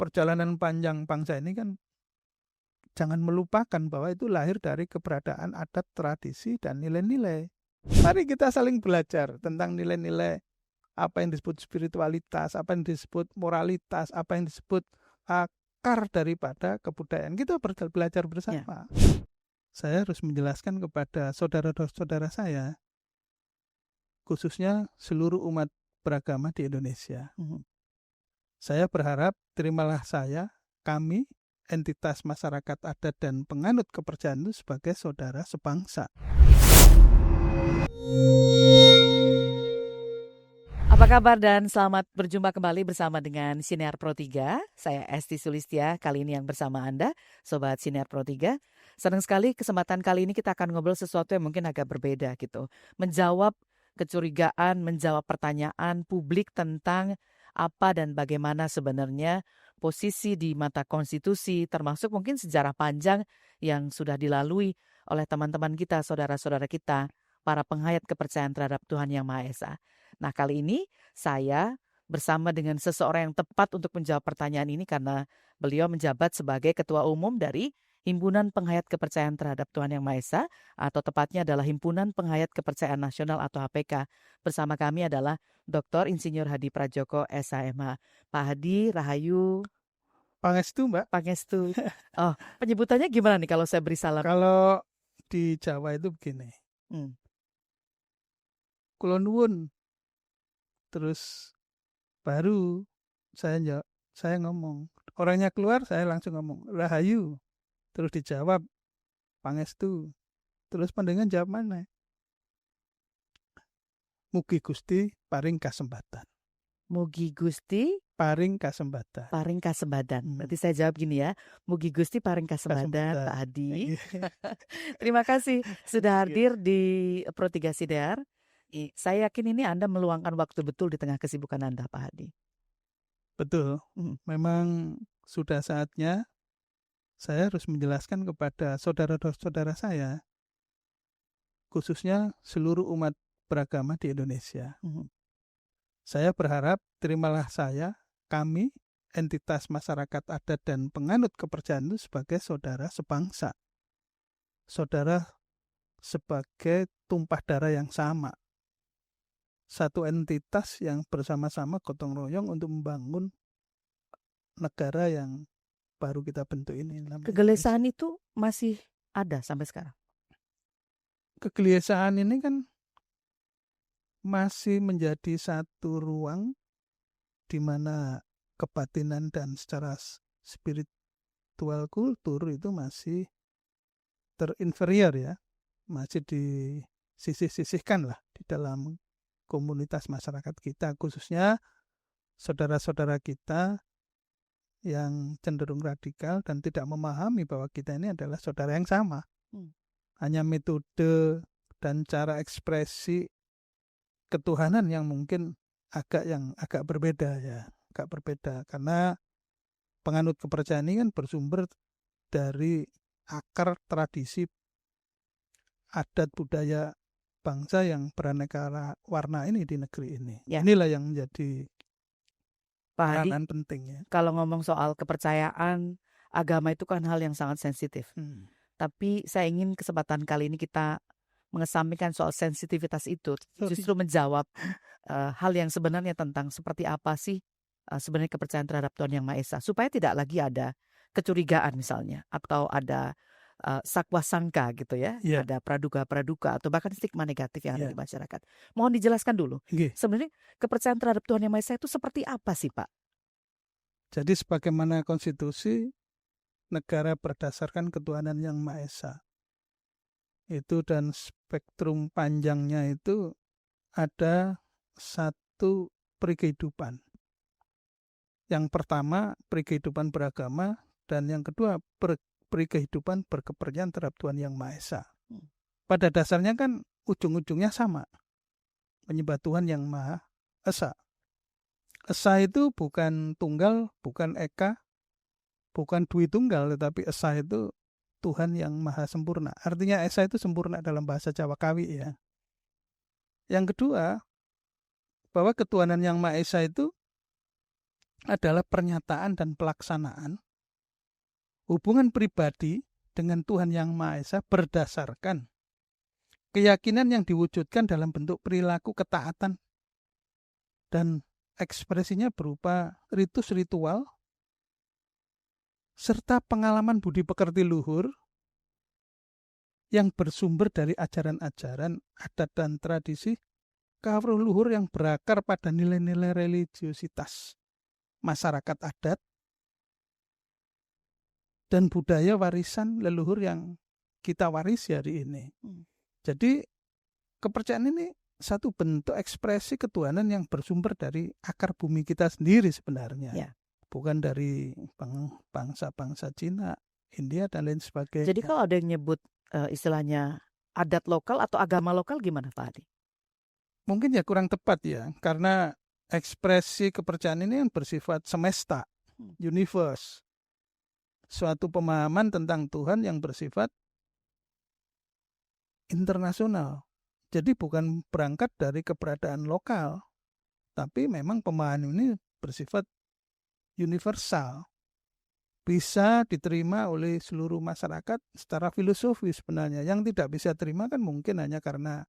perjalanan panjang bangsa ini kan jangan melupakan bahwa itu lahir dari keberadaan adat, tradisi, dan nilai-nilai. Mari kita saling belajar tentang nilai-nilai apa yang disebut spiritualitas, apa yang disebut moralitas, apa yang disebut akar daripada kebudayaan. Kita belajar Ya. bersama. Saya harus menjelaskan kepada saudara-saudara saya, khususnya seluruh umat beragama di Indonesia. Saya berharap terimalah saya, kami, entitas masyarakat adat dan penganut kepercayaan itu sebagai saudara sebangsa. Apa kabar dan selamat berjumpa kembali bersama dengan Sinar Pro 3. Saya Esti Sulistia, kali ini yang bersama Anda, Sobat Sinar Pro 3. Senang sekali kesempatan kali ini kita akan ngobrol sesuatu yang mungkin agak berbeda gitu. Menjawab kecurigaan, menjawab pertanyaan publik tentang apa dan bagaimana sebenarnya posisi di mata konstitusi, termasuk mungkin sejarah panjang yang sudah dilalui oleh teman-teman kita, saudara-saudara kita, para penghayat kepercayaan terhadap Tuhan Yang Maha Esa. Nah, kali ini saya bersama dengan seseorang yang tepat untuk menjawab pertanyaan ini karena beliau menjabat sebagai Ketua Umum dari Himpunan Penghayat Kepercayaan Terhadap Tuhan Yang Maha Esa, atau tepatnya adalah Himpunan Penghayat Kepercayaan Nasional atau HPK. Bersama kami adalah Dr. Insinyur Hadi Prajoko, SHMH. Pak Hadi, Rahayu. Pangestu, Mbak. Pangestu. Oh, penyebutannya gimana nih kalau saya beri salam? Kalau di Jawa itu begini. Kula nuwun. Terus baru saya ngomong. Orangnya keluar, saya langsung ngomong, Rahayu. Terus dijawab, Pangestu. Terus pandangan jawab mana? Mugi Gusti paring kasembatan. Mugi Gusti paring kasembatan. Paring kasembatan. Berarti saya jawab gini ya. Mugi Gusti paring kasembatan, Pak Hadi. Terima kasih sudah hadir di Pro 3 Sinar. Saya yakin ini Anda meluangkan waktu betul di tengah kesibukan Anda, Pak Hadi. Betul. Memang sudah saatnya saya harus menjelaskan kepada saudara-saudara saya, khususnya seluruh umat beragama di Indonesia. Saya berharap terimalah saya, kami, entitas masyarakat adat dan penganut kepercayaan itu sebagai saudara sebangsa. Saudara sebagai tumpah darah yang sama. Satu entitas yang bersama-sama gotong royong untuk membangun negara yang baru kita bentuk ini. Kegelisahan itu masih ada sampai sekarang? Kegelisahan ini kan masih menjadi satu ruang di mana kebatinan dan secara spiritual kultur itu masih terinferior ya. Masih disisih-sisihkan lah di dalam komunitas masyarakat kita, khususnya saudara-saudara kita yang cenderung radikal dan tidak memahami bahwa kita ini adalah saudara yang sama. Hanya metode dan cara ekspresi ketuhanan yang mungkin agak berbeda ya, agak berbeda karena penganut kepercayaan ini kan bersumber dari akar tradisi adat budaya bangsa yang beraneka warna ini di negeri ini. Ya. Inilah yang menjadi peranan penting ya. Kalau ngomong soal kepercayaan, agama itu kan hal yang sangat sensitif. Tapi saya ingin kesempatan kali ini kita mengesampingkan soal sensitivitas itu, justru menjawab hal yang sebenarnya tentang seperti apa sih sebenarnya kepercayaan terhadap Tuhan Yang Maha Esa, supaya tidak lagi ada kecurigaan misalnya, atau ada sakwa sangka gitu ya, ada praduga-praduga atau bahkan stigma negatif yang ada di masyarakat. Mohon dijelaskan dulu, sebenarnya kepercayaan terhadap Tuhan Yang Maha Esa itu seperti apa sih, Pak? Jadi sebagaimana konstitusi, negara berdasarkan ketuhanan Yang Maha Esa. Itu dan spektrum panjangnya itu ada satu perikehidupan. Yang pertama perikehidupan beragama, dan yang kedua perikehidupan berkepercayaan terhadap Tuhan Yang Maha Esa. Pada dasarnya kan ujung-ujungnya sama, menyembah Tuhan Yang Maha Esa. Esa itu bukan tunggal, bukan eka, bukan dwi tunggal, tetapi Esa itu Tuhan yang maha sempurna. Artinya Esa itu sempurna dalam bahasa Jawa Kawi ya. Yang kedua, bahwa ketuhanan Yang Maha Esa itu adalah pernyataan dan pelaksanaan hubungan pribadi dengan Tuhan Yang Maha Esa berdasarkan keyakinan yang diwujudkan dalam bentuk perilaku ketaatan dan ekspresinya berupa ritus ritual serta pengalaman budi pekerti luhur yang bersumber dari ajaran-ajaran adat dan tradisi kawruh luhur yang berakar pada nilai-nilai religiositas masyarakat adat dan budaya warisan leluhur yang kita warisi hari ini. Jadi kepercayaan ini satu bentuk ekspresi ketuhanan yang bersumber dari akar bumi kita sendiri sebenarnya. Ya. Bukan dari bangsa-bangsa Cina, India, dan lain sebagainya. Jadi kalau ada yang nyebut istilahnya adat lokal atau agama lokal gimana Pak Hadi? Mungkin ya kurang tepat ya, karena ekspresi kepercayaan ini yang bersifat semesta, universe. Suatu pemahaman tentang Tuhan yang bersifat internasional. Jadi bukan berangkat dari keberadaan lokal, tapi memang pemahaman ini bersifat universal. Bisa diterima oleh seluruh masyarakat secara filosofis sebenarnya. Yang tidak bisa terima kan mungkin hanya karena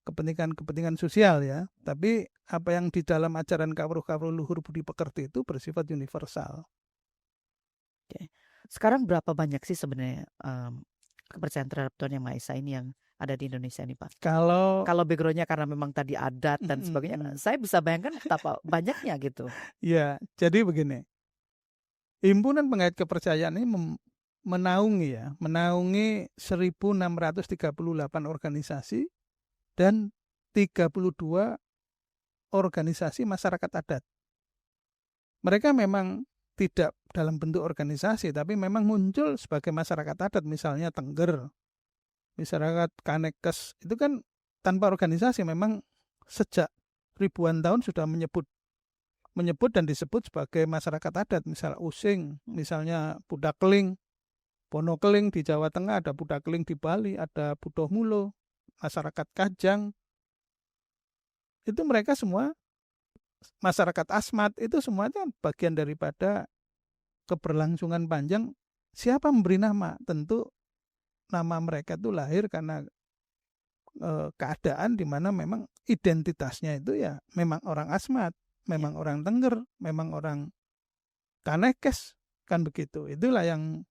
kepentingan-kepentingan sosial ya. Tapi apa yang di dalam ajaran kawruh-kawruh luhur budi pekerti itu bersifat universal. Oke. Sekarang berapa banyak sih sebenarnya kepercayaan terhadap Tuhan Yang Maha Esa ini yang ada di Indonesia nih Pak? Kalau backgroundnya karena memang tadi adat dan sebagainya, saya bisa bayangkan betapa banyaknya gitu. Ya, jadi begini. Himpunan Pengait Kepercayaan ini menaungi 1.638 organisasi dan 32 organisasi masyarakat adat. Mereka memang tidak dalam bentuk organisasi, tapi memang muncul sebagai masyarakat adat, misalnya Tengger, masyarakat Kanekes, itu kan tanpa organisasi, memang sejak ribuan tahun sudah menyebut dan disebut sebagai masyarakat adat, misalnya Using, misalnya Budak Keling, Pono Keling di Jawa Tengah, ada Budak Keling di Bali, ada Budoh Mulo, masyarakat Kajang, itu mereka semua masyarakat Asmat, itu semuanya bagian daripada keberlangsungan panjang. Siapa memberi nama? Tentu nama mereka itu lahir karena keadaan di mana memang identitasnya itu ya memang orang Asmat, memang orang Tengger, memang orang Kanekes, kan begitu. Itulah yang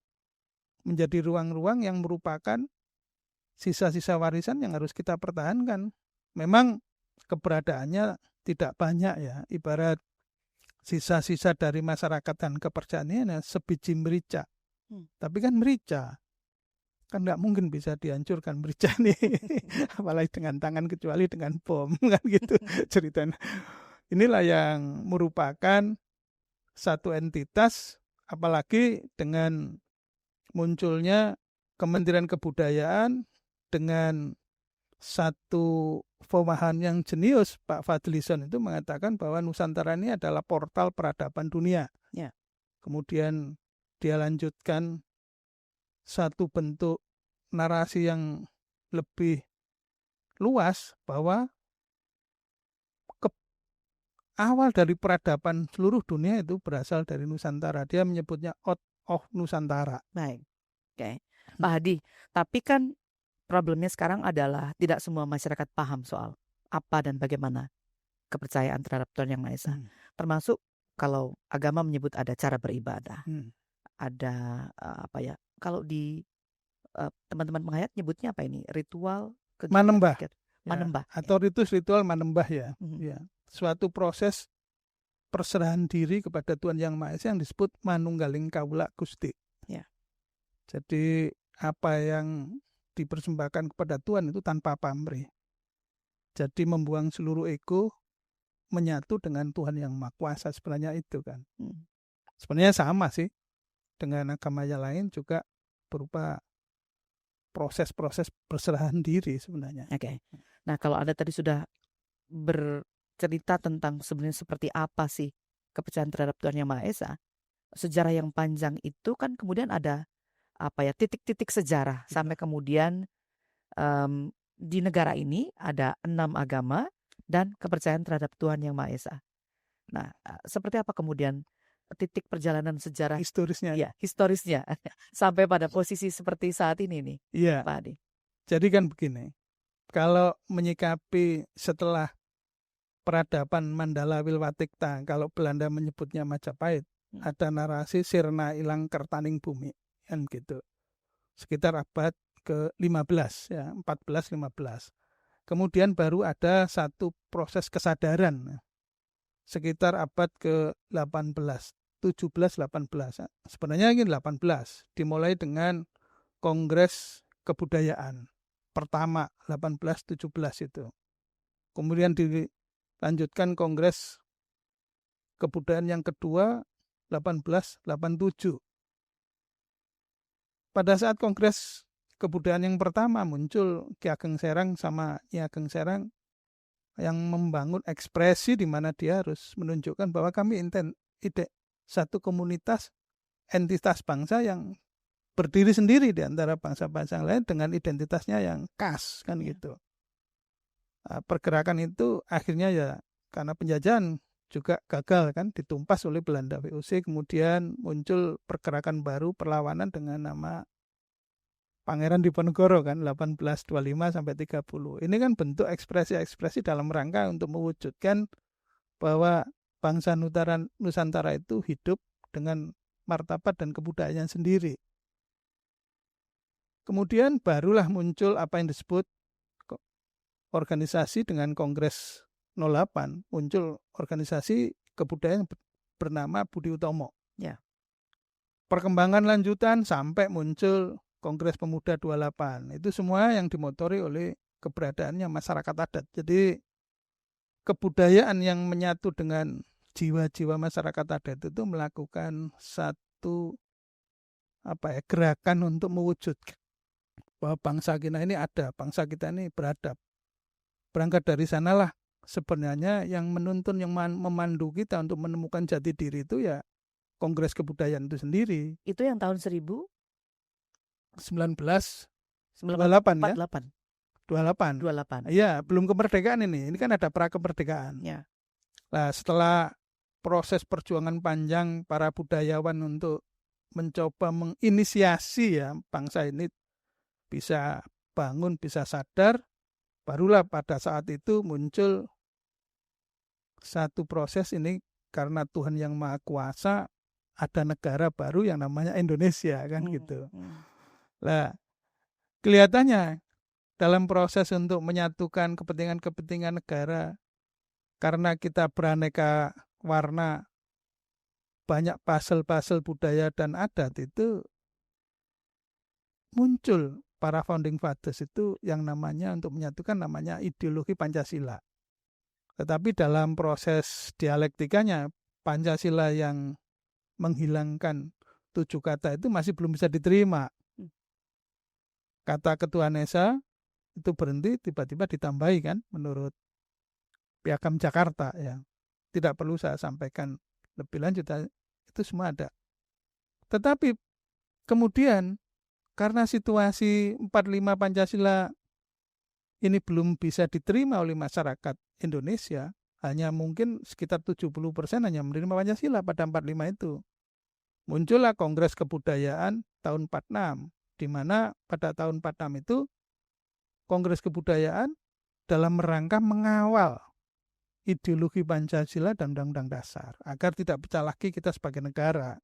menjadi ruang-ruang yang merupakan sisa-sisa warisan yang harus kita pertahankan. Memang keberadaannya tidak banyak ya, ibarat sisa-sisa dari masyarakat dan kepercayaannya sebiji merica. Tapi kan merica kan nggak mungkin bisa dihancurkan merica nih, apalagi dengan tangan kecuali dengan bom kan gitu ceritanya. Inilah yang merupakan satu entitas, apalagi dengan munculnya Kementerian Kebudayaan dengan satu pemahaman yang jenius. Pak Fadlison itu mengatakan bahwa Nusantara ini adalah portal peradaban dunia. Ya. Kemudian dia lanjutkan satu bentuk narasi yang lebih luas bahwa awal dari peradaban seluruh dunia itu berasal dari Nusantara. Dia menyebutnya out of Nusantara. Baik. Oke. Pak Hadi, tapi kan problemnya sekarang adalah tidak semua masyarakat paham soal apa dan bagaimana kepercayaan terhadap Tuhan Yang Maha Esa. Termasuk kalau agama menyebut ada cara beribadah. Ada apa ya? Kalau di teman-teman penghayat nyebutnya apa ini? Ritual manembah. Manembah. Ya, atau ritus ritual manembah ya. Ya. Suatu proses perserahan diri kepada Tuhan Yang Maha Esa yang disebut manunggaling kawula Gusti. Ya. Jadi apa yang dipersembahkan kepada Tuhan itu tanpa pamrih. Jadi membuang seluruh ego, menyatu dengan Tuhan Yang Maha Kuasa, sebenarnya itu kan. Sebenarnya sama sih dengan agama yang lain, juga berupa proses-proses perserahan diri sebenarnya. Oke. Nah, kalau Anda tadi sudah bercerita tentang sebenarnya seperti apa sih kepercayaan terhadap Tuhan Yang Maha Esa, sejarah yang panjang itu kan kemudian ada apa ya, titik-titik sejarah sampai kemudian di negara ini ada 6 agama dan kepercayaan terhadap Tuhan Yang Maha Esa. Nah, seperti apa kemudian titik perjalanan sejarah historisnya. ya, historisnya sampai pada posisi seperti saat ini nih, Iya. Pak Adi. Jadi kan begini, kalau menyikapi setelah peradaban Mandala Wilwatikta, kalau Belanda menyebutnya Majapahit, ada narasi sirna ilang kertaning bumi, kan gitu. Sekitar abad ke-15 ya, 14-15. Kemudian baru ada satu proses kesadaran sekitar abad ke-18, 17-18. Sebenarnya ini 18, dimulai dengan Kongres Kebudayaan pertama 18-17 itu. Kemudian dilanjutkan Kongres Kebudayaan yang kedua 1887. Pada saat Kongres Kebudayaan yang pertama muncul Ki Ageng Serang sama Nyi Ageng Serang yang membangun ekspresi di mana dia harus menunjukkan bahwa kami satu komunitas entitas bangsa yang berdiri sendiri di antara bangsa-bangsa lain dengan identitasnya yang khas kan gitu. Pergerakan itu akhirnya ya karena penjajahan juga gagal kan, ditumpas oleh Belanda VOC. Kemudian muncul pergerakan baru perlawanan dengan nama Pangeran Diponegoro kan 1825 sampai 30. Ini kan bentuk ekspresi-ekspresi dalam rangka untuk mewujudkan bahwa bangsa Nusantara itu hidup dengan martabat dan kebudayaan sendiri. Kemudian barulah muncul apa yang disebut organisasi dengan Kongres 08, muncul organisasi kebudayaan bernama Budi Utomo. Ya. Perkembangan lanjutan sampai muncul Kongres Pemuda 28. Itu semua yang dimotori oleh keberadaannya masyarakat adat. Jadi kebudayaan yang menyatu dengan jiwa-jiwa masyarakat adat itu melakukan satu gerakan untuk mewujudkan bahwa bangsa kita ini ada, bangsa kita ini beradab. Berangkat dari sanalah sebenarnya yang menuntun, yang memandu kita untuk menemukan jati diri itu ya Kongres Kebudayaan itu sendiri. Itu yang tahun 1928 ya. 28. Iya, belum kemerdekaan ini. Ini kan ada pra kemerdekaan. Ya. Nah, setelah proses perjuangan panjang para budayawan untuk mencoba menginisiasi ya bangsa ini bisa bangun, bisa sadar, barulah pada saat itu muncul satu proses ini karena Tuhan yang Maha Kuasa ada negara baru yang namanya Indonesia kan gitu. Nah, kelihatannya dalam proses untuk menyatukan kepentingan-kepentingan negara, karena kita beraneka warna, banyak pasal-pasal budaya dan adat, itu muncul para founding fathers itu yang namanya untuk menyatukan namanya ideologi Pancasila. Tetapi dalam proses dialektikanya, Pancasila yang menghilangkan 7 kata itu masih belum bisa diterima. Kata Ketua Nesa itu berhenti, tiba-tiba ditambahi kan menurut Piagam Jakarta ya. Tidak perlu saya sampaikan lebih lanjut, itu semua ada. Tetapi kemudian karena situasi 45 Pancasila ini belum bisa diterima oleh masyarakat Indonesia, hanya mungkin sekitar 70% hanya menerima Pancasila pada 45 itu. Muncullah Kongres Kebudayaan tahun 46, di mana pada tahun 46 itu Kongres Kebudayaan dalam rangka mengawal ideologi Pancasila dan Undang-Undang Dasar agar tidak pecah lagi kita sebagai negara.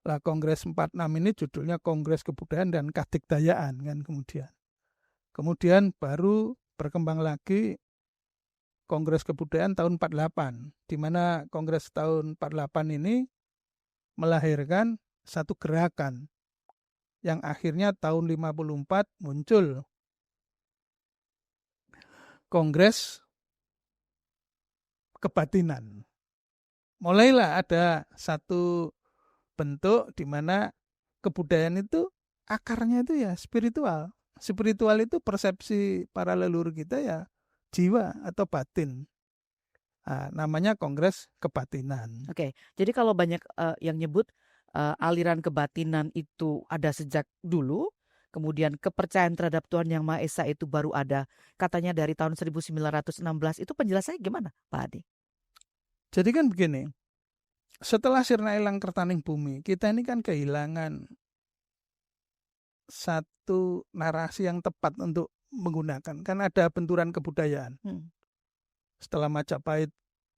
Lah Kongres 46 ini judulnya Kongres Kebudayaan dan Kadikdayaan kan kemudian baru berkembang lagi Kongres Kebudayaan tahun 48, di mana Kongres tahun 48 ini melahirkan satu gerakan yang akhirnya tahun 54 muncul Kongres Kebatinan. Mulailah ada satu bentuk di mana kebudayaan itu akarnya itu ya spiritual. Spiritual itu persepsi para leluhur kita ya jiwa atau batin. Nah, namanya Kongres Kebatinan. Oke, jadi kalau banyak yang nyebut aliran kebatinan itu ada sejak dulu, kemudian kepercayaan terhadap Tuhan Yang Maha Esa itu baru ada katanya dari tahun 1916, itu penjelasannya gimana Pak Adi? Jadi kan begini, setelah sirna ilang kertaning bumi, kita ini kan kehilangan satu narasi yang tepat untuk menggunakan. Kan ada benturan kebudayaan. Setelah Majapahit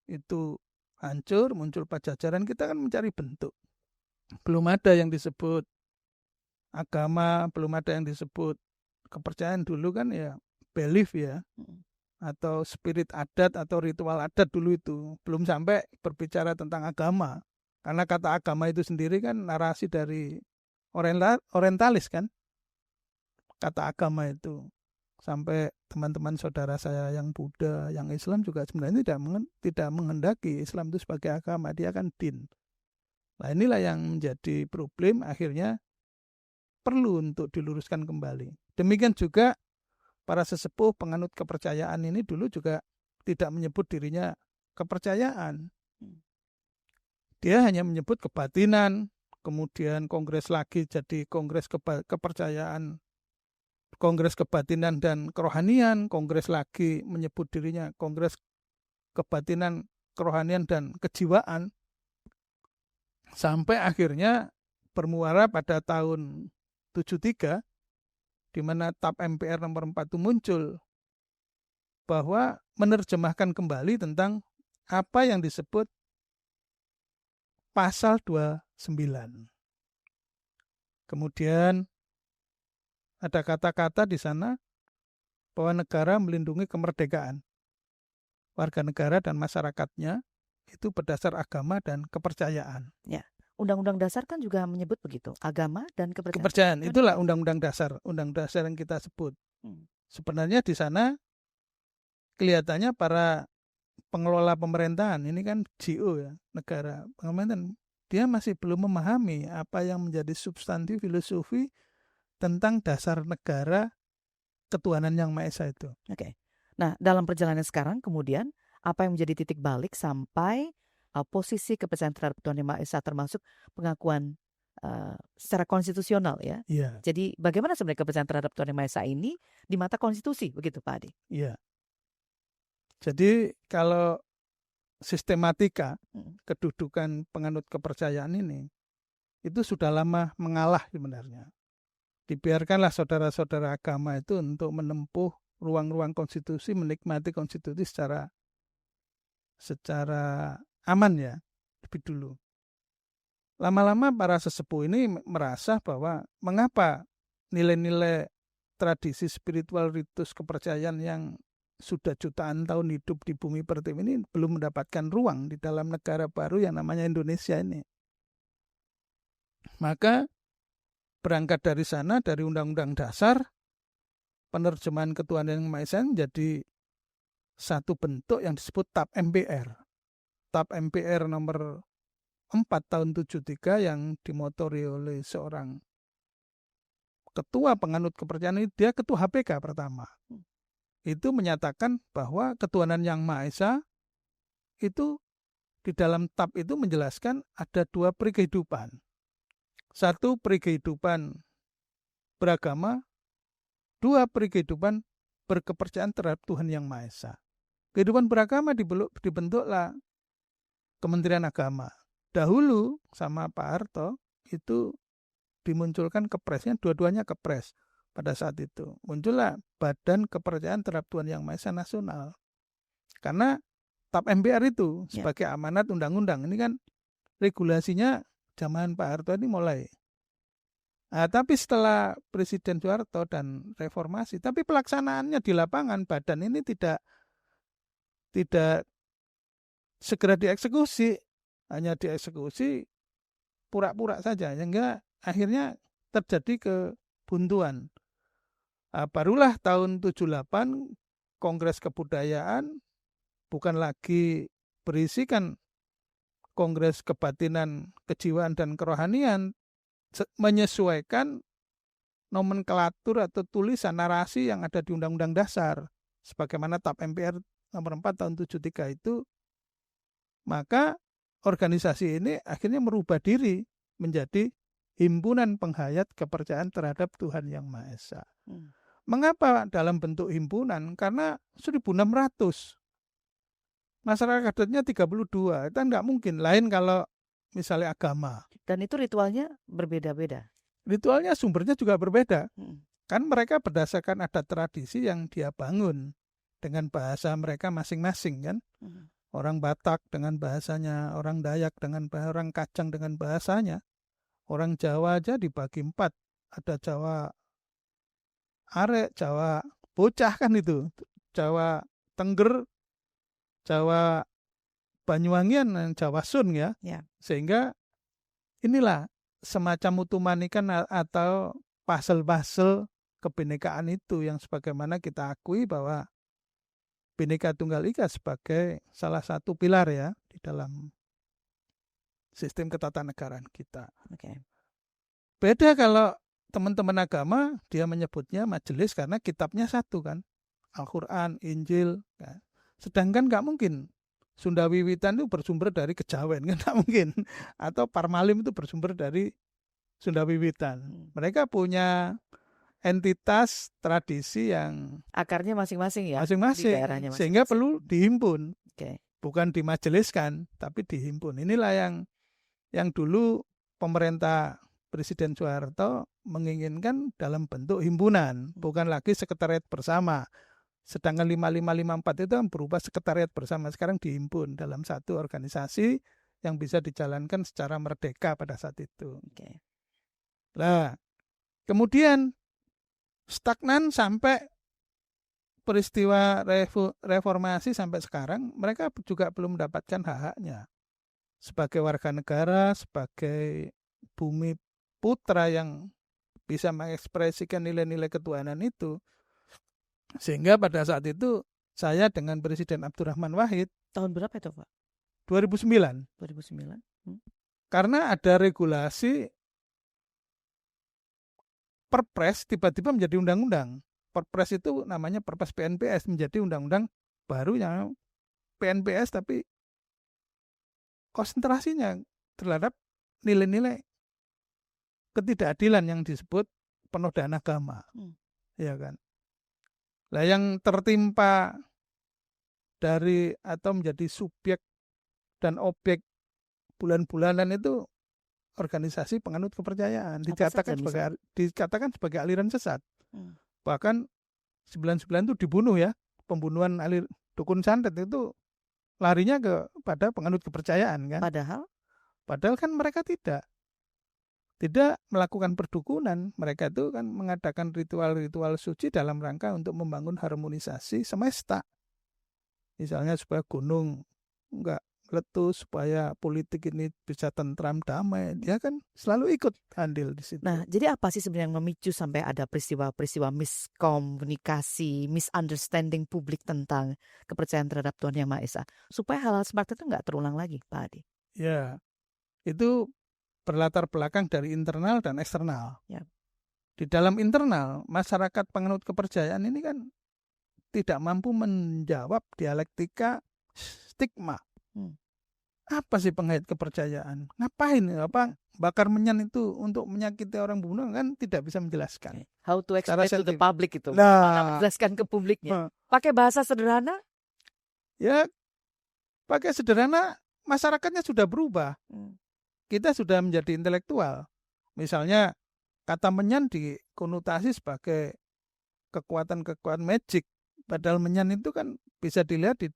itu hancur, muncul Pajajaran, kita kan mencari bentuk. Belum ada yang disebut agama, belum ada yang disebut kepercayaan. Dulu kan ya belief ya, atau spirit adat atau ritual adat dulu itu. Belum sampai berbicara tentang agama. Karena kata agama itu sendiri kan narasi dari orientalis kan. Kata agama itu. Sampai teman-teman saudara saya yang Buddha, yang Islam juga sebenarnya tidak menghendaki Islam itu sebagai agama, dia kan din. Nah inilah yang menjadi problem, akhirnya perlu untuk diluruskan kembali. Demikian juga para sesepuh penganut kepercayaan ini dulu juga tidak menyebut dirinya kepercayaan. Dia hanya menyebut kebatinan, kemudian kongres lagi jadi kongres kepercayaan, kongres kebatinan dan kerohanian, kongres lagi menyebut dirinya kongres kebatinan, kerohanian dan kejiwaan. Sampai akhirnya bermuara pada tahun 73 di mana TAP MPR nomor 4 itu muncul bahwa menerjemahkan kembali tentang apa yang disebut pasal 29. Kemudian ada kata-kata di sana bahwa negara melindungi kemerdekaan warga negara dan masyarakatnya itu berdasar agama dan kepercayaan. Ya, Undang-Undang Dasar kan juga menyebut begitu, agama dan kepercayaan. Kepercayaan itulah Undang-Undang Dasar, Undang-Undang Dasar yang kita sebut. Sebenarnya di sana kelihatannya para pengelola pemerintahan ini kan GO ya, negara pemerintahan, dia masih belum memahami apa yang menjadi substansi filosofi tentang dasar negara ketuhanan yang Maha Esa itu. Oke. Nah, dalam perjalanan sekarang kemudian apa yang menjadi titik balik sampai posisi kepercayaan terhadap Tuhan Yang Maha Esa termasuk pengakuan secara konstitusional ya. Iya. Jadi bagaimana sebenarnya kepercayaan terhadap Tuhan Yang Maha Esa ini di mata konstitusi begitu Pak Adi? Iya. Jadi kalau sistematika kedudukan penganut kepercayaan ini itu sudah lama mengalah sebenarnya. Dibiarkanlah saudara-saudara agama itu untuk menempuh ruang-ruang konstitusi, menikmati konstitusi secara aman ya, lebih dulu. Lama-lama para sesepuh ini merasa bahwa mengapa nilai-nilai tradisi spiritual ritus kepercayaan yang sudah jutaan tahun hidup di bumi pertiwi ini belum mendapatkan ruang di dalam negara baru yang namanya Indonesia ini. Maka berangkat dari sana, dari Undang-Undang Dasar, penerjemahan ketuhanan yang Maha Esa menjadi satu bentuk yang disebut TAP MPR. TAP MPR nomor 4 tahun 73 yang dimotori oleh seorang ketua penganut kepercayaan ini, dia ketua HPK pertama. Itu menyatakan bahwa ketuhanan yang Maha Esa itu di dalam TAP itu menjelaskan ada dua peri kehidupan. Satu peri kehidupan beragama, dua peri kehidupan berkepercayaan terhadap Tuhan yang Maha Esa. Kehidupan beragama dibentuklah Kementerian Agama. Dahulu sama Pak Harto itu dimunculkan kepresnya, dua-duanya kepres. Pada saat itu muncullah Badan Kepercayaan Terhadap Tuhan Yang Maha Esa Nasional. Karena TAP MPR itu sebagai amanat undang-undang ini kan regulasinya zaman Pak Harto ini mulai. Nah, tapi setelah Presiden Soeharto dan reformasi, tapi pelaksanaannya di lapangan badan ini tidak segera dieksekusi, hanya dieksekusi pura-pura saja, sehingga akhirnya terjadi kebuntuan. Barulah tahun 78 Kongres Kebudayaan bukan lagi berisikan Kongres Kebatinan, Kejiwaan dan Kerohanian, menyesuaikan nomenklatur atau tulisan narasi yang ada di Undang-Undang Dasar sebagaimana TAP MPR nomor 4 tahun 73 itu. Maka organisasi ini akhirnya merubah diri menjadi Himpunan Penghayat Kepercayaan Terhadap Tuhan Yang Maha Esa. Mengapa dalam bentuk himpunan? Karena 1.600. Masyarakat adatnya 32. Itu enggak mungkin. Lain kalau misalnya agama. Dan itu ritualnya berbeda-beda. Ritualnya sumbernya juga berbeda. Hmm. Kan mereka berdasarkan adat tradisi yang dia bangun dengan bahasa mereka masing-masing kan. Hmm. Orang Batak dengan bahasanya, orang Dayak dengan orang Kacang dengan bahasanya. Orang Jawa aja dibagi 4. Ada Jawa Arek, Jawa Bocah kan itu. Jawa Tengger, Jawa Banyuwangian, dan Jawa Sun ya. Ya. Sehingga inilah semacam utumanikan atau pasel-pasel kebinekaan itu yang sebagaimana kita akui bahwa Bhinneka Tunggal Ika sebagai salah satu pilar ya di dalam sistem ketatanegaraan kita. Oke. Beda kalau teman-teman agama dia menyebutnya majelis karena kitabnya satu kan, Al-Quran, Injil. Kan. Sedangkan nggak mungkin Sunda Wiwitan itu bersumber dari Kejawen kan nggak mungkin, atau Parmalim itu bersumber dari Sunda Wiwitan. Mereka punya entitas tradisi yang akarnya masing-masing ya, masing-masing, di daerahnya sehingga masing-masing. perlu dihimpun. Oke. Bukan dimajeliskan, tapi dihimpun. Inilah yang dulu pemerintah Presiden Soeharto menginginkan dalam bentuk himpunan, bukan lagi sekretariat bersama. Sedangkan 5554 itu kan berubah sekretariat bersama, sekarang dihimpun dalam satu organisasi yang bisa dijalankan secara merdeka pada saat itu. Oke. Nah, kemudian stagnan sampai peristiwa reformasi sampai sekarang, mereka juga belum mendapatkan hak-haknya. Sebagai warga negara, sebagai bumi putra yang bisa mengekspresikan nilai-nilai ketuhanan itu. Sehingga pada saat itu, saya dengan Presiden Abdurrahman Wahid. Tahun berapa itu Pak? 2009. 2009. Karena ada regulasi Perpres tiba-tiba menjadi undang-undang. Perpres itu namanya Perpres PNPS menjadi undang-undang baru yang PNPS tapi konsentrasinya terhadap nilai-nilai ketidakadilan yang disebut penodaan agama. Ya kan. Lah yang tertimpa dari atau menjadi subjek dan objek bulan-bulanan itu organisasi penganut kepercayaan, dikatakan sebagai aliran sesat. Bahkan 99 itu dibunuh ya, pembunuhan dukun santet itu larinya kepada penganut kepercayaan kan. Padahal kan mereka tidak melakukan perdukunan, mereka itu kan mengadakan ritual-ritual suci dalam rangka untuk membangun harmonisasi semesta. Misalnya supaya gunung enggak meletus, supaya politik ini bisa tentram damai, dia kan selalu ikut andil di situ. Nah, jadi apa sih sebenarnya yang memicu sampai ada peristiwa-peristiwa miskomunikasi, misunderstanding publik tentang kepercayaan terhadap Tuhan Yang Maha Esa, supaya hal-hal seperti itu nggak terulang lagi, Pak Adi? Ya, itu berlatar belakang dari internal dan eksternal. Ya. Di dalam internal, masyarakat penganut kepercayaan ini kan tidak mampu menjawab dialektika stigma. Apa sih pengait kepercayaan? Ngapain? Bakar menyan itu untuk menyakiti orang bunuh kan tidak bisa menjelaskan. How to explain to the public itu? Nah, menjelaskan ke publiknya. Pakai bahasa sederhana? Ya, pakai sederhana, masyarakatnya sudah berubah. Kita sudah menjadi intelektual. Misalnya kata menyan dikonotasi sebagai kekuatan-kekuatan magic. Padahal menyan itu kan bisa dilihat di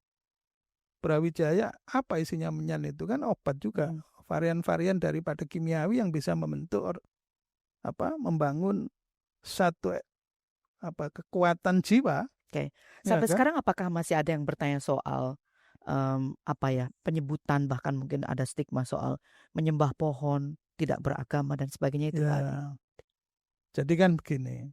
Brawijaya, apa isinya menyan itu kan obat juga. Varian-varian daripada kimiawi yang bisa membentuk membangun satu kekuatan jiwa. Oke. Sampai sekarang apakah masih ada yang bertanya soal penyebutan, bahkan mungkin ada stigma soal menyembah pohon, tidak beragama dan sebagainya itu? Ya. Jadi kan begini,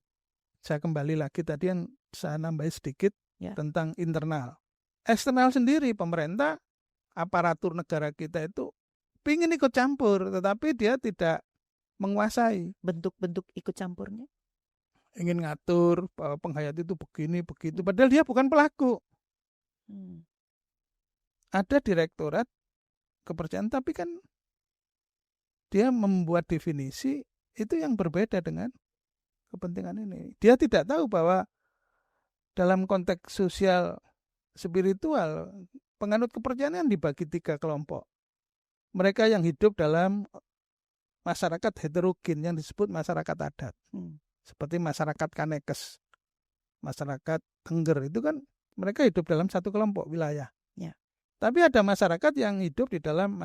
saya kembali lagi tadi yang saya nambahin sedikit tentang internal. Eksternal sendiri, pemerintah, aparatur negara kita itu pingin ikut campur, tetapi dia tidak menguasai. Bentuk-bentuk ikut campurnya? Ingin ngatur bahwa penghayat itu begini, begitu. Padahal dia bukan pelaku. Ada direktorat kepercayaan, tapi kan dia membuat definisi itu yang berbeda dengan kepentingan ini. Dia tidak tahu bahwa dalam konteks sosial spiritual, penganut kepercayaan dibagi 3 kelompok. mereka yang hidup dalam masyarakat heterogen yang disebut masyarakat adat. Seperti masyarakat Kanekes, masyarakat Tengger, itu kan mereka hidup dalam satu kelompok wilayah. Ya. Tapi ada masyarakat yang hidup di dalam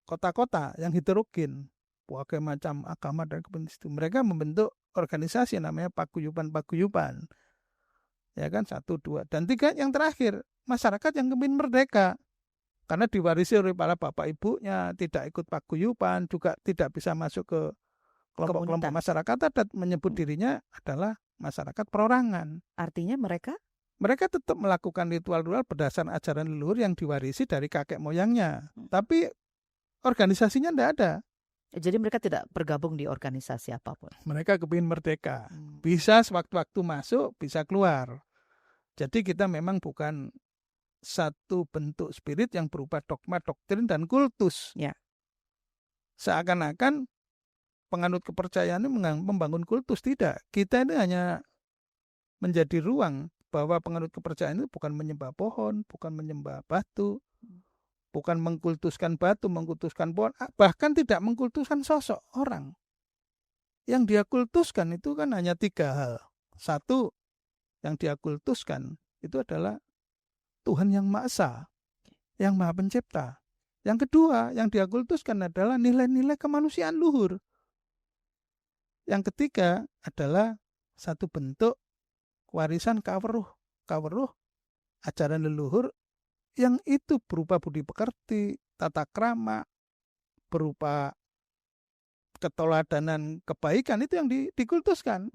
kota-kota yang heterogen, berbagai macam agama dan kepentingan. Mereka membentuk organisasi namanya paguyuban-paguyuban. Ya kan, 1, 2, dan 3 yang terakhir, masyarakat yang kepingin merdeka. Karena diwarisi oleh para bapak ibunya, tidak ikut paguyuban, juga tidak bisa masuk ke kelompok-kelompok masyarakat adat, menyebut dirinya adalah masyarakat perorangan. Artinya mereka tetap melakukan ritual-ritual berdasarkan ajaran leluhur yang diwarisi dari kakek moyangnya. Tapi organisasinya tidak ada. Jadi mereka tidak bergabung di organisasi apapun. Mereka kepingin merdeka. Bisa sewaktu-waktu masuk, bisa keluar. Jadi kita memang bukan satu bentuk spirit yang berupa dogma, doktrin, dan kultus. Ya. Seakan-akan penganut kepercayaan ini membangun kultus. Tidak. Kita ini hanya menjadi ruang bahwa penganut kepercayaan itu bukan menyembah pohon, bukan menyembah batu, bukan mengkultuskan batu, mengkultuskan pohon, bahkan tidak mengkultuskan sosok orang. Yang dia kultuskan itu kan hanya 3 hal. 1, yang dia kultuskan itu adalah Tuhan yang Maha Esa, yang Maha Pencipta. Yang kedua, yang dia kultuskan adalah nilai-nilai kemanusiaan luhur. Yang ketiga adalah satu bentuk warisan kaweruh, ajaran leluhur yang itu berupa budi pekerti, tata krama, berupa keteladanan kebaikan, itu yang dikultuskan.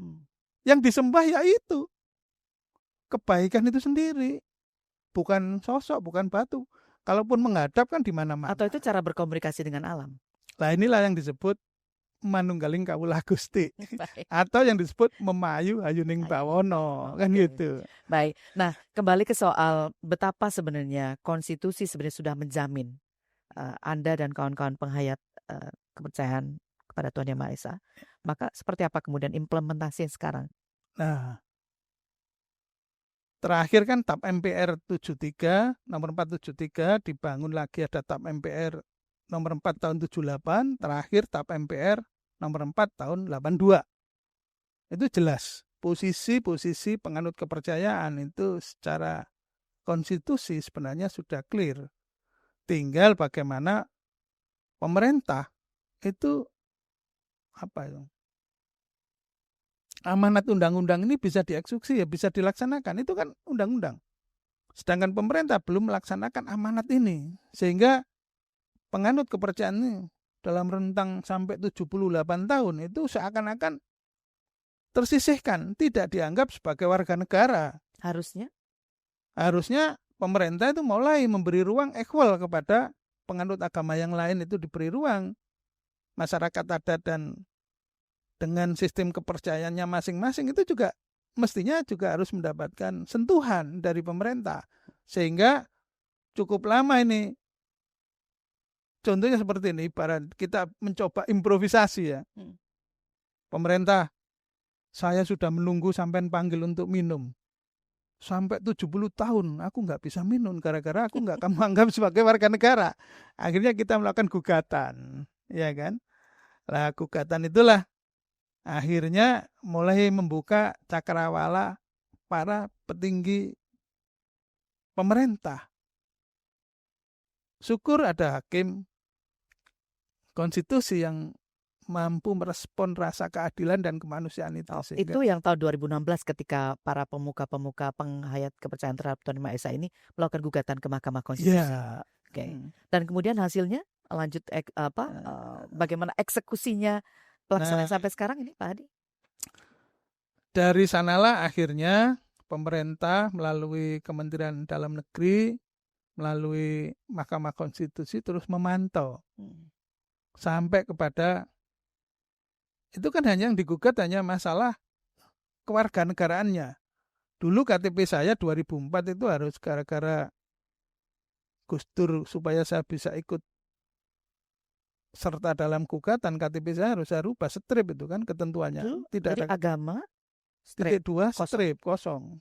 Yang disembah yaitu kebaikan itu sendiri. Bukan sosok, bukan batu. Kalaupun menghadap kan di mana-mana. Atau itu cara berkomunikasi dengan alam. Nah, inilah yang disebut manunggaling kawula Gusti. Atau yang disebut memayu hayuning bawono, kan gitu. Baik. Nah, kembali ke soal betapa sebenarnya konstitusi sebenarnya sudah menjamin Anda dan kawan-kawan penghayat kepercayaan kepada Tuhan Yang Maha Esa. Maka seperti apa kemudian implementasi sekarang? Nah, terakhir kan TAP MPR 73, nomor 473, dibangun lagi ada TAP MPR nomor 4 tahun 78, terakhir TAP MPR nomor 4 tahun 82. Itu jelas, posisi-posisi penganut kepercayaan itu secara konstitusi sebenarnya sudah clear. Tinggal bagaimana pemerintah itu amanat undang-undang ini bisa dieksekusi, ya bisa dilaksanakan. Itu kan undang-undang. Sedangkan pemerintah belum melaksanakan amanat ini. Sehingga penganut kepercayaan ini dalam rentang sampai 78 tahun itu seakan-akan tersisihkan, tidak dianggap sebagai warga negara. Harusnya pemerintah itu mulai memberi ruang equal kepada penganut agama yang lain, itu diberi ruang. Masyarakat adat dan dengan sistem kepercayaannya masing-masing itu juga mestinya juga harus mendapatkan sentuhan dari pemerintah. Sehingga cukup lama ini, contohnya seperti ini, ibarat kita mencoba improvisasi ya. Pemerintah, saya sudah menunggu sampai panggil untuk minum. Sampai 70 tahun aku nggak bisa minum gara-gara aku nggak kamu anggap sebagai warga negara. Akhirnya kita melakukan gugatan, ya kan? Lah gugatan itulah akhirnya mulai membuka cakrawala para petinggi pemerintah. Syukur ada hakim konstitusi yang mampu merespon rasa keadilan dan kemanusiaan itu. Itu yang tahun 2016 ketika para pemuka-pemuka penghayat kepercayaan terhadap Tuhan Yang Maha Esa ini melakukan gugatan ke Mahkamah Konstitusi. Ya. Dan kemudian hasilnya lanjut bagaimana eksekusinya pelaksanaan sampai sekarang ini, Pak Hadi? Dari sanalah akhirnya pemerintah melalui Kementerian Dalam Negeri, melalui Mahkamah Konstitusi terus memantau sampai kepada, itu kan hanya yang digugat hanya masalah kewarganegaraannya. Dulu KTP saya 2004 itu harus gara-gara Gus Dur supaya saya bisa ikut serta dalam gugatan, KTP saya harus saya rubah strip itu kan ketentuannya. Tidak ada agama titik 2 strip kosong.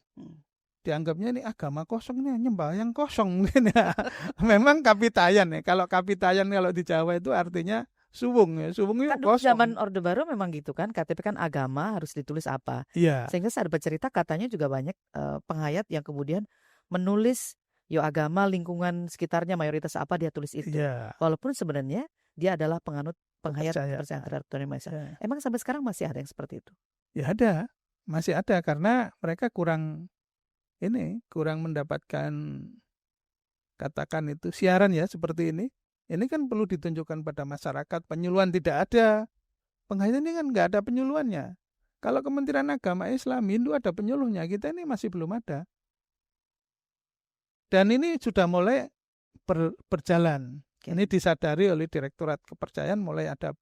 dianggapnya ini agama kosong nih, nyembah yang kosong mungkin ya. Memang kapitayan ya. Kalau kapitayan kalau di Jawa itu artinya suwung ya. Suwung itu Kan dulu zaman kosong. Orde Baru memang gitu kan, KTP kan agama harus ditulis apa. Iya, Sehingga saya dapat cerita katanya juga banyak penghayat yang kemudian menulis yo agama lingkungan sekitarnya mayoritas apa dia tulis itu. iya, Walaupun sebenarnya dia adalah penghayat kepercayaan kepercayaan. terhadap Tuhan Yang Maha Esa. Ya. Emang sampai sekarang masih ada yang seperti itu? Ya ada, masih ada karena mereka kurang mendapatkan, katakan itu siaran ya seperti ini. Ini kan perlu ditunjukkan pada masyarakat, penyuluhan tidak ada. Penghayatan ini kan nggak ada penyuluhannya. Kalau Kementerian Agama Islam, Hindu ada penyuluhnya, kita ini masih belum ada. Dan ini sudah mulai berjalan. Oke. Ini disadari oleh Direktorat Kepercayaan, mulai ada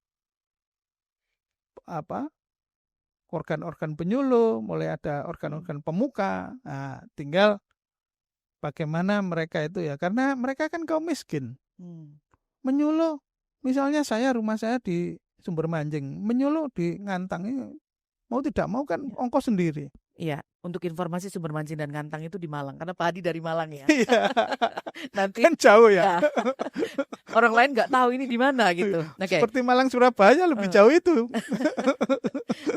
organ-organ penyuluh, mulai ada organ-organ pemuka. Nah, tinggal bagaimana mereka itu ya, karena mereka kan kaum miskin. Menyuluh, misalnya rumah saya di Sumber Manjing, menyuluh di Ngantang ini, mau tidak mau kan ongkos sendiri. Iya, untuk informasi Sumber Mancing dan Ngantang itu di Malang, karena Pak Hadi dari Malang ya. Iya, Nanti kan jauh ya. orang lain nggak tahu ini di mana gitu. Oke. Seperti Malang Surabaya lebih jauh itu.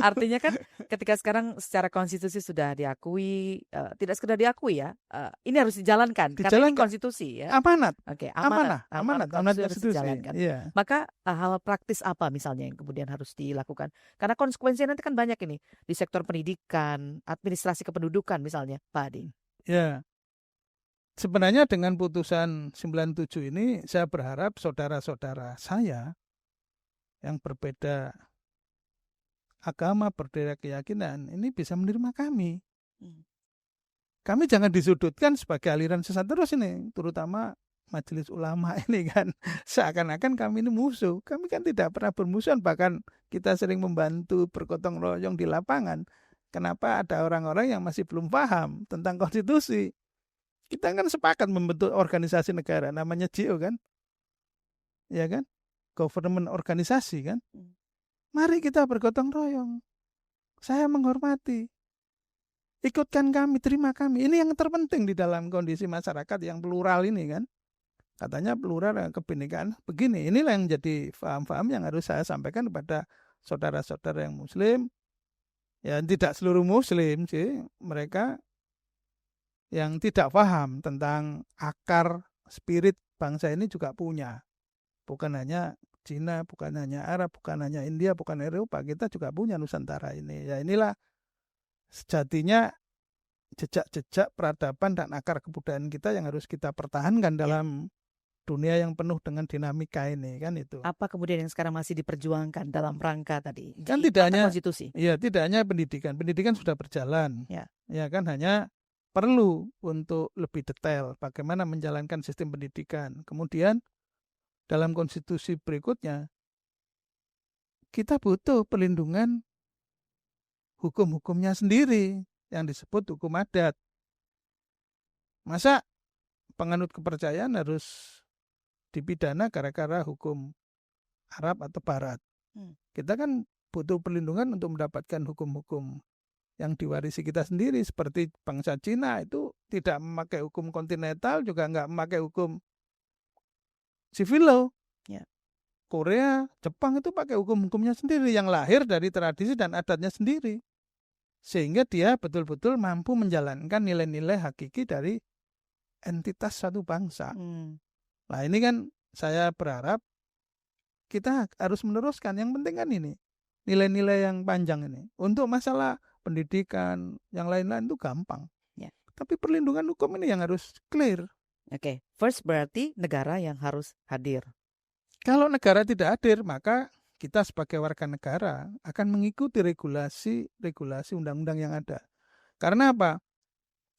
Artinya kan ketika sekarang secara konstitusi sudah diakui, tidak sekedar diakui ya, ini harus dijalankan karena ini konstitusi ya. Amanat. Oke, Amanat konstitusi harus konstitusi. dijalankan. Iya. Maka hal praktis apa misalnya yang kemudian harus dilakukan? Karena konsekuensinya nanti kan banyak ini di sektor pendidikan, administrasi kependudukan misalnya, Pak Hadi. Ya. Sebenarnya dengan putusan 97 ini saya berharap saudara-saudara saya yang berbeda agama, berbeda keyakinan ini bisa menerima kami. Kami jangan disudutkan sebagai aliran sesat terus ini, terutama majelis ulama ini kan. Seakan-akan kami ini musuh. Kami kan tidak pernah bermusuhan, bahkan kita sering membantu bergotong royong di lapangan. Kenapa ada orang-orang yang masih belum paham tentang konstitusi? Kita kan sepakat membentuk organisasi negara, namanya GO kan? Ya kan? Government organisasi kan? Mari kita bergotong royong. Saya menghormati. Ikutkan kami, terima kami. Ini yang terpenting di dalam kondisi masyarakat yang plural ini kan. Katanya plural kebinekaan. Begini, inilah yang jadi paham-paham yang harus saya sampaikan kepada saudara-saudara yang Muslim. Ya tidak seluruh Muslim sih, mereka yang tidak paham tentang akar spirit bangsa ini juga punya. Bukan hanya Cina, bukan hanya Arab, bukan hanya India, bukan Eropa, kita juga punya Nusantara ini. Ya inilah sejatinya jejak-jejak peradaban dan akar kebudayaan kita yang harus kita pertahankan dalam dunia yang penuh dengan dinamika ini kan itu. Apa kemudian yang sekarang masih diperjuangkan dalam rangka tadi? Kan tidak hanya konstitusi. Iya, tidak hanya pendidikan. Pendidikan sudah berjalan. Ya kan hanya perlu untuk lebih detail bagaimana menjalankan sistem pendidikan. Kemudian dalam konstitusi berikutnya kita butuh perlindungan hukum-hukumnya sendiri yang disebut hukum adat. Masa penganut kepercayaan harus dipidana gara-gara hukum Arab atau Barat? Kita kan butuh perlindungan untuk mendapatkan hukum-hukum yang diwarisi kita sendiri. Seperti bangsa Cina itu tidak memakai hukum kontinental, juga nggak memakai hukum civil law. Korea, Jepang itu pakai hukum-hukumnya sendiri yang lahir dari tradisi dan adatnya sendiri. Sehingga dia betul-betul mampu menjalankan nilai-nilai hakiki dari entitas satu bangsa. Nah ini kan saya berharap kita harus meneruskan. Yang penting kan ini, nilai-nilai yang panjang ini. Untuk masalah pendidikan, yang lain-lain itu gampang. Tapi perlindungan hukum ini yang harus clear. Oke, first berarti negara yang harus hadir. Kalau negara tidak hadir, maka kita sebagai warga negara akan mengikuti regulasi undang-undang yang ada. Karena apa?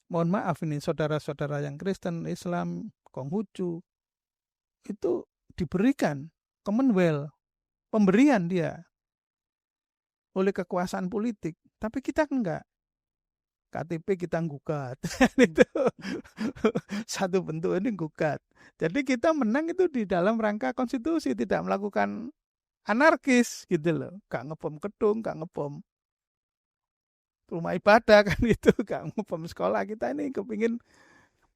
Mohon maaf ini saudara-saudara yang Kristen, Islam, Konghucu, itu diberikan Commonwealth, pemberian dia oleh kekuasaan politik. Tapi kita enggak. KTP kita gugat. Itu satu bentuk ini gugat. Jadi kita menang itu di dalam rangka konstitusi, tidak melakukan anarkis gitu loh. Gak ngebom gedung, gak ngebom rumah ibadah kan itu, gak ngupem sekolah. Kita ini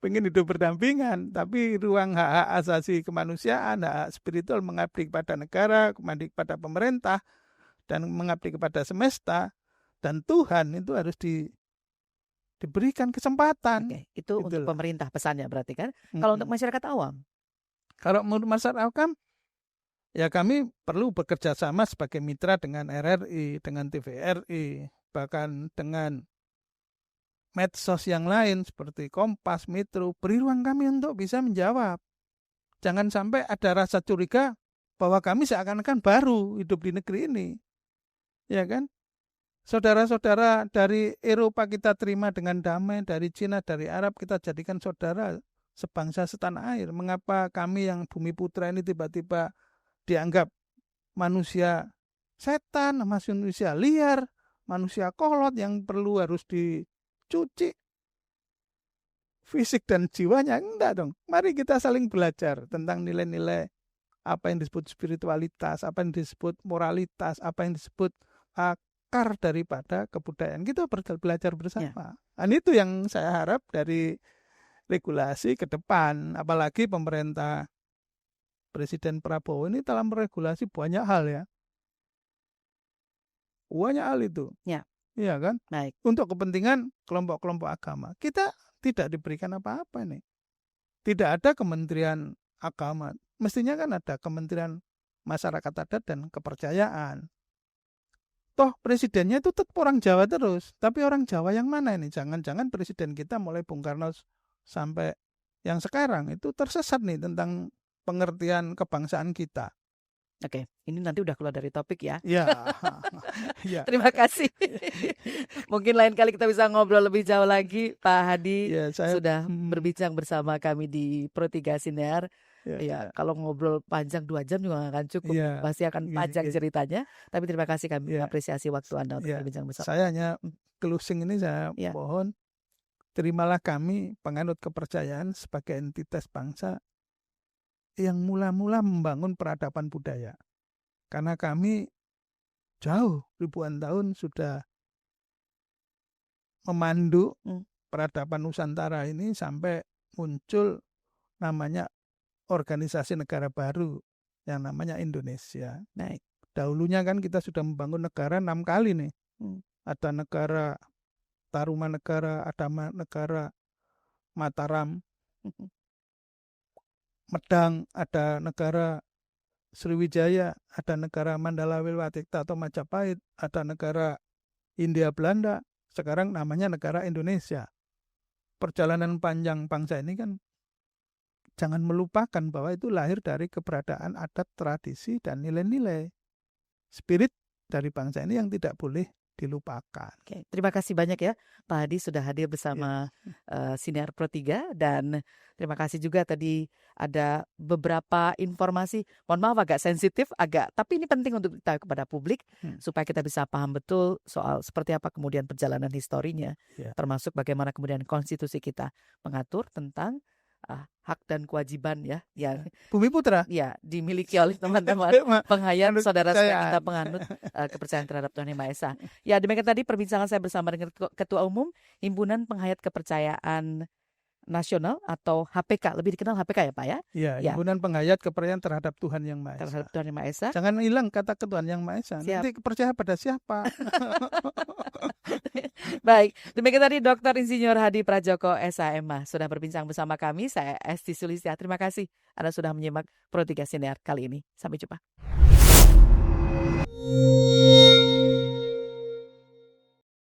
pengen hidup berdampingan, tapi ruang hak-hak asasi kemanusiaan, hak spiritual mengabdi kepada negara, mengabdi kepada pemerintah, dan mengabdi kepada semesta dan Tuhan itu harus diberikan kesempatan. Oke, itu untuk Itulah. pemerintah pesannya berarti kan. Kalau untuk masyarakat awam? Kalau menurut masyarakat awam, ya kami perlu bekerja sama sebagai mitra dengan RRI, dengan TVRI, bahkan dengan medsos yang lain seperti Kompas, Metro, beri ruang kami untuk bisa menjawab. Jangan sampai ada rasa curiga bahwa kami seakan-akan baru hidup di negeri ini. Ya kan? Saudara-saudara dari Eropa kita terima dengan damai, dari Cina, dari Arab kita jadikan saudara sebangsa setanah air. Mengapa kami yang bumi putra ini tiba-tiba dianggap manusia setan, manusia liar, manusia kolot yang perlu harus dicuci fisik dan jiwanya? Enggak dong. Mari kita saling belajar tentang nilai-nilai apa yang disebut spiritualitas, apa yang disebut moralitas, apa yang disebut akar daripada kebudayaan. Kita belajar bersama. Dan itu yang saya harap dari regulasi ke depan, apalagi pemerintah Presiden Prabowo ini telah meregulasi banyak hal ya. Banyak hal itu. Ya. Iya kan? Baik. Untuk kepentingan kelompok-kelompok agama. Kita tidak diberikan apa-apa nih. Tidak ada Kementerian Agama. Mestinya kan ada Kementerian Masyarakat Adat dan Kepercayaan. Toh presidennya itu tetap orang Jawa terus. Tapi orang Jawa yang mana ini? Jangan-jangan presiden kita mulai Bung Karno sampai yang sekarang itu tersesat nih tentang pengertian kebangsaan kita. Oke, ini nanti udah keluar dari topik ya. Ya. Ya. Terima kasih. Mungkin lain kali kita bisa ngobrol lebih jauh lagi. Pak Hadi Ya, saya sudah berbincang bersama kami di Pro 3 Sinar. Ya, kalau ngobrol panjang 2 jam juga gak akan cukup. Pasti akan panjang ceritanya. Tapi terima kasih, kami mengapresiasi waktu Anda untuk berbincang bersama. Saya hanya closing ini saya mohon, terimalah kami penganut kepercayaan sebagai entitas bangsa yang mula-mula membangun peradaban budaya. Karena kami jauh ribuan tahun sudah memandu peradaban Nusantara ini sampai muncul namanya organisasi negara baru yang namanya Indonesia. Baik. Dahulunya kan kita sudah membangun negara 6 kali nih. Ada negara Tarumanegara, ada negara Mataram, Medang, ada negara Sriwijaya, ada negara Mandala Wilwatikta atau Majapahit, ada negara Hindia Belanda, sekarang namanya negara Indonesia. Perjalanan panjang bangsa ini kan jangan melupakan bahwa itu lahir dari keberadaan adat, tradisi, dan nilai-nilai spirit dari bangsa ini yang tidak boleh dilupakan. Oke, terima kasih banyak ya Pak Hadi sudah hadir bersama Sinar Pro 3, dan terima kasih juga tadi ada beberapa informasi, mohon maaf agak sensitif, tapi ini penting untuk kita kepada publik supaya kita bisa paham betul soal seperti apa kemudian perjalanan historinya, termasuk bagaimana kemudian konstitusi kita mengatur tentang hak dan kewajiban ya yang Bumi Putra dimiliki oleh teman-teman penghayat saudara-saudara kita penganut kepercayaan terhadap Tuhan Yang Maha Esa. Ya, demikian tadi perbincangan saya bersama dengan Ketua Umum Himpunan Penghayat Kepercayaan Nasional atau HPK, lebih dikenal HPK ya Pak ya? Ya, Himpunan Penghayat Kepercayaan terhadap Tuhan Yang Maha Esa. Terhadap Tuhan Yang Maha Esa. Jangan hilang kata Tuhan Yang Maha Esa. Nanti percaya pada siapa? Baik, demikian tadi Dr. Insinyur Hadi Prajoko SHMH sudah berbincang bersama kami. Saya Esti Sulistya. Terima kasih Anda sudah menyimak Pro 3 Sinar kali ini. Sampai jumpa.